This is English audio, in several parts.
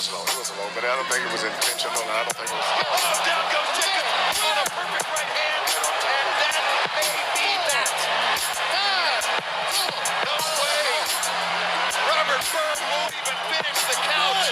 It was low, but I don't think it was intentional. And I don't think it was. Oh, down goes Jacob with a perfect right hand, and that may be that. No way. Robert Bird won't even finish the count.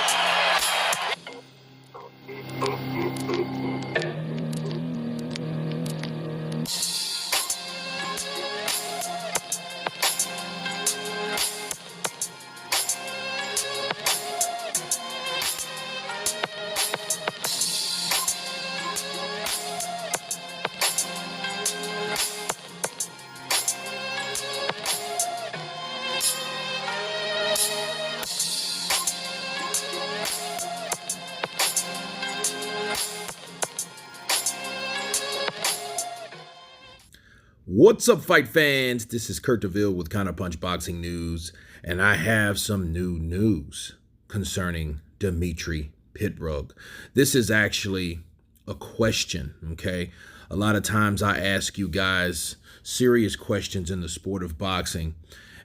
What's up, fight fans? This is Kurt DeVille with Counterpunch Boxing News, and I have some new news concerning Dimitri PITROG. This is actually a question, okay? A lot of times I ask you guys serious questions in the sport of boxing,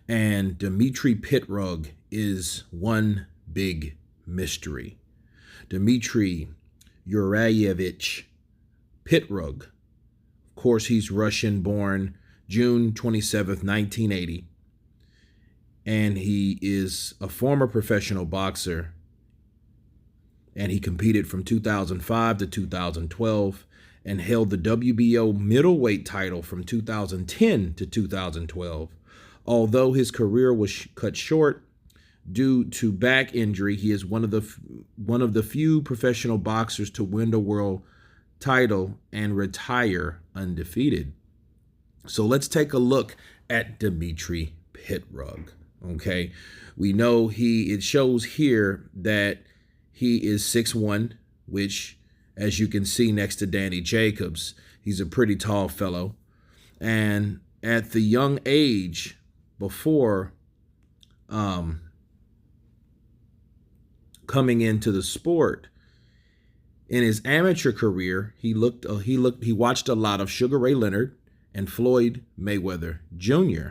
and Dimitri PITROG is one big mystery. Dmitry Yurayevich PITROG. Of course, he's Russian-born, June 27th, 1980, and he is a former professional boxer, and he competed from 2005 to 2012 and held the WBO middleweight title from 2010 to 2012. Although his career was cut short due to back injury, he is one of the few professional boxers to win the world title and retire undefeated. So let's take a look at Dimitri PITROG. Okay, we know it shows here that he is 6'1", which, as you can see next to Danny Jacobs, he's a pretty tall fellow. And at the young age, before coming into the sport, in his amateur career, he watched a lot of Sugar Ray Leonard and Floyd Mayweather Jr.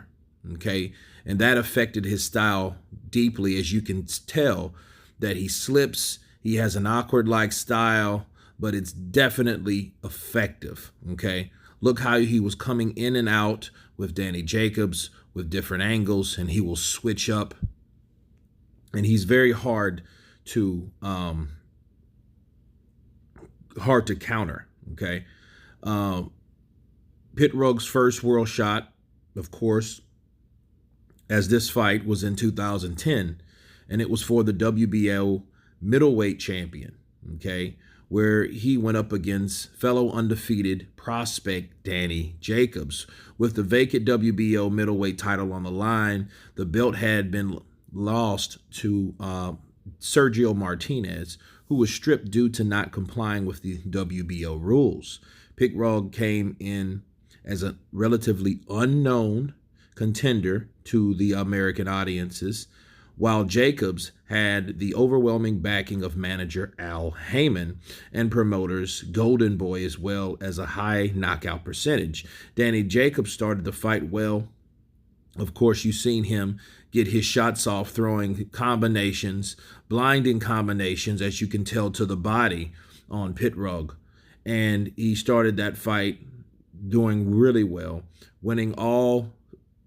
Okay, and that affected his style deeply, as you can tell that he slips. He has an awkward-like style, but it's definitely effective. Okay, look how he was coming in and out with Danny Jacobs with different angles, and he will switch up, and he's very hard to counter. Okay, PITROG's first world shot, of course, as this fight was in 2010, and it was for the WBO middleweight champion. Okay, where he went up against fellow undefeated prospect Danny Jacobs. With the vacant WBO middleweight title on the line, the belt had been lost to Sergio Martinez, who was stripped due to not complying with the WBO rules. PITROG came in as a relatively unknown contender to the American audiences, while Jacobs had the overwhelming backing of manager Al Heyman and promoters Golden Boy, as well as a high knockout percentage. Danny Jacobs started the fight well. Of course, you've seen him get his shots off, throwing combinations, blinding combinations, as you can tell, to the body on PITROG. And he started that fight doing really well, winning on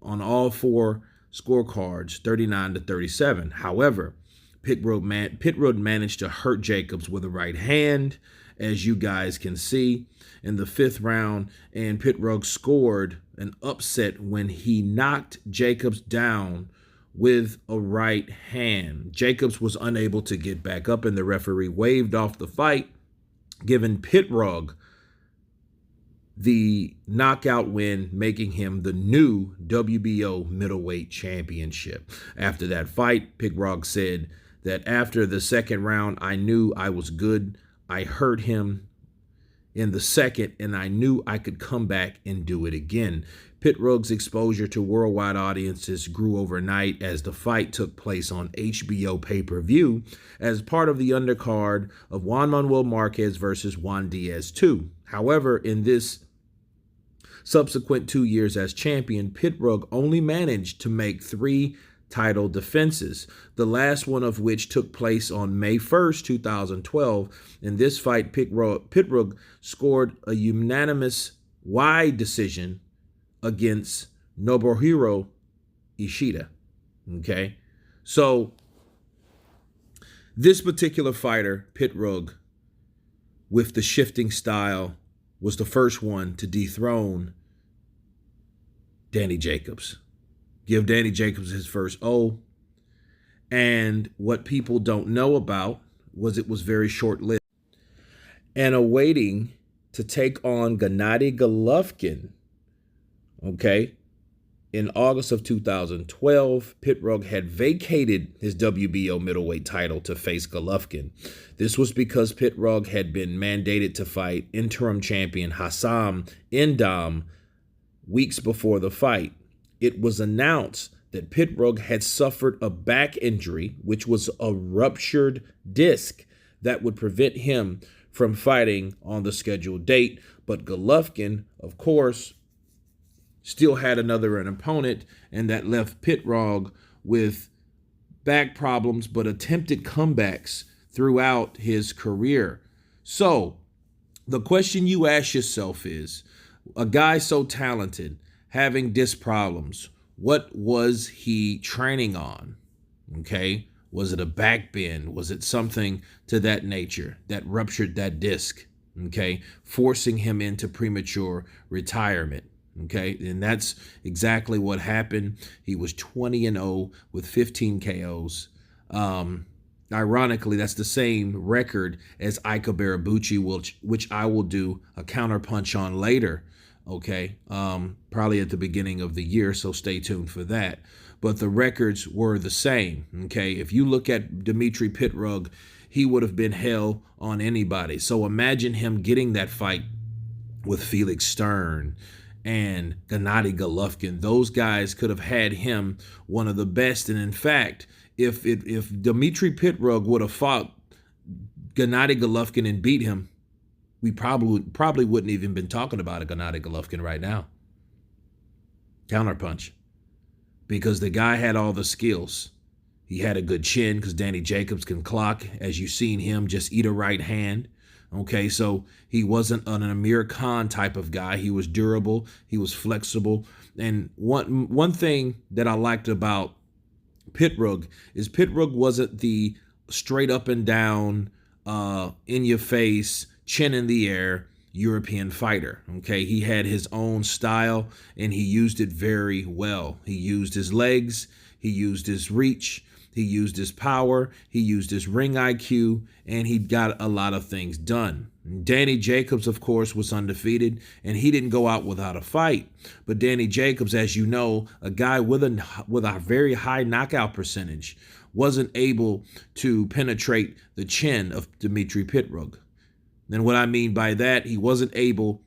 all four scorecards, 39-37. However, PITROG managed to hurt Jacobs with a right hand, as you guys can see in the fifth round, and PITROG scored an upset when he knocked Jacobs down with a right hand. Jacobs was unable to get back up, and the referee waved off the fight, giving PITROG the knockout win, making him the new WBO middleweight championship. After that fight, PITROG said that after the second round, I knew I was good. I hurt him in the second, and I knew I could come back and do it again. PITROG's exposure to worldwide audiences grew overnight as the fight took place on HBO pay-per-view as part of the undercard of Juan Manuel Marquez versus Juan Diaz 2. However, in this subsequent 2 years as champion, PITROG only managed to make 3 title defenses, the last one of which took place on May 1st, 2012. In this fight, Pirog scored a unanimous wide decision against Nobuhiro Ishida. Okay, so this particular fighter, Pirog, with the shifting style, was the first one to dethrone Danny Jacobs. Give Danny Jacobs his first O. And what people don't know about was it was very short-lived. And awaiting to take on Gennady Golovkin, okay, in August of 2012, Pirog had vacated his WBO middleweight title to face Golovkin. This was because Pirog had been mandated to fight interim champion Hassam Endam weeks before the fight. It was announced that Pirog had suffered a back injury, which was a ruptured disc that would prevent him from fighting on the scheduled date. But Golovkin, of course, still had an opponent, and that left Pirog with back problems but attempted comebacks throughout his career. So the question you ask yourself is, a guy so talented having disc problems, what was he training on? Okay, was it a back bend? Was it something to that nature that ruptured that disc? Okay, forcing him into premature retirement. Okay, and that's exactly what happened. He was 20-0 with 15 KOs. Ironically, that's the same record as Ika Barabuchi, which I will do a counterpunch on later. Okay, probably at the beginning of the year, so stay tuned for that. But the records were the same. Okay, if you look at Dimitri PITROG, he would have been hell on anybody. So imagine him getting that fight with Felix Stern and Gennady Golovkin. Those guys could have had him one of the best. And in fact, if Dimitri PITROG would have fought Gennady Golovkin and beat him, we probably wouldn't even been talking about a Gennady Golovkin right now. Counterpunch. Because the guy had all the skills. He had a good chin because Danny Jacobs can clock, as you've seen him just eat a right hand. Okay, so he wasn't an Amir Khan type of guy. He was durable. He was flexible. And one thing that I liked about Pirog is Pirog wasn't the straight up and down, in your face, chin in the air European fighter. Okay, he had his own style and he used it very well. He used his legs. He used his reach. He used his power, he used his ring IQ, and he got a lot of things done. Danny Jacobs, of course, was undefeated, and he didn't go out without a fight. But Danny Jacobs, as you know, a guy with a very high knockout percentage, wasn't able to penetrate the chin of Dimitri PITROG. And what I mean by that, he wasn't able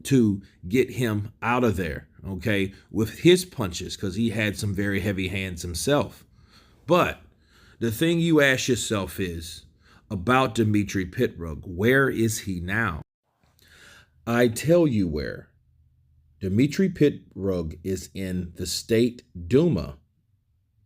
to get him out of there, okay, with his punches, because he had some very heavy hands himself. But the thing you ask yourself is about Dimitri PITROG, where is he now? I tell you where. Dmitry PITROG is in the State Duma,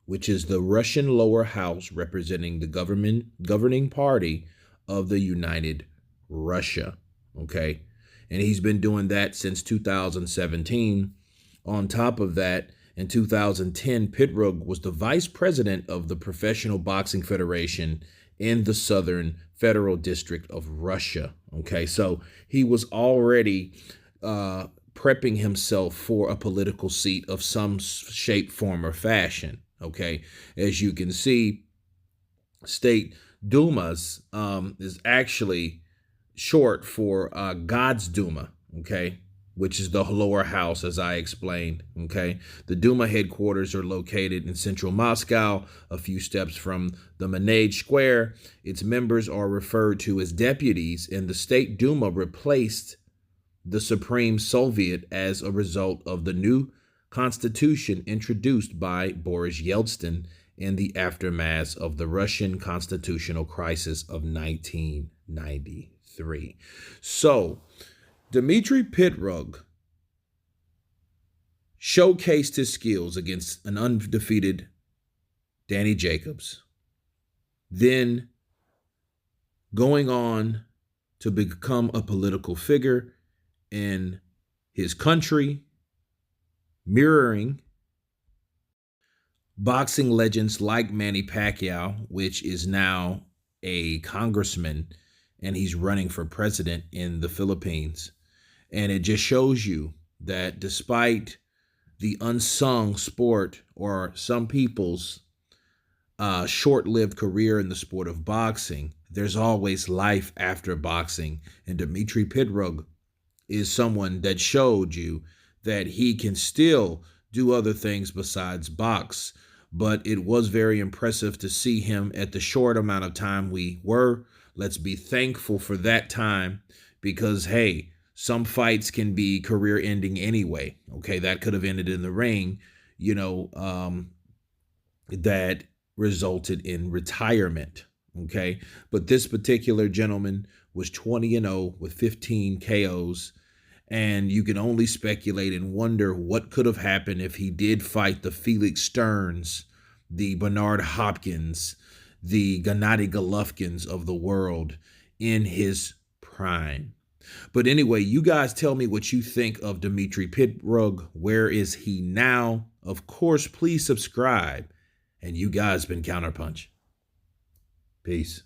which is the Russian lower house representing the governing party of the United Russia, okay? And he's been doing that since 2017. On top of that, in 2010, PITROG was the vice president of the Professional Boxing Federation in the Southern Federal District of Russia. Okay, so he was already prepping himself for a political seat of some shape, form, or fashion. Okay, as you can see, State Dumas is actually short for God's Duma. Okay, which is the lower house, as I explained, okay? The Duma headquarters are located in central Moscow, a few steps from the Manege Square. Its members are referred to as deputies, and the State Duma replaced the Supreme Soviet as a result of the new constitution introduced by Boris Yeltsin in the aftermath of the Russian constitutional crisis of 1993. So, Dmitry PITROG showcased his skills against an undefeated Danny Jacobs, then going on to become a political figure in his country, mirroring boxing legends like Manny Pacquiao, which is now a congressman and he's running for president in the Philippines. And it just shows you that despite the unsung sport or some people's short-lived career in the sport of boxing, there's always life after boxing. And Dimitri PITROG is someone that showed you that he can still do other things besides box. But it was very impressive to see him at the short amount of time we were. Let's be thankful for that time because, hey, some fights can be career-ending anyway. Okay, that could have ended in the ring, that resulted in retirement. Okay, but this particular gentleman was 20-0 with 15 KOs. And you can only speculate and wonder what could have happened if he did fight the Felix Stearns, the Bernard Hopkins, the Gennady Golovkins of the world in his prime. But anyway, you guys tell me what you think of Dimitri PITROG. Where is he now? Of course, please subscribe. And you guys been Counterpunch. Peace.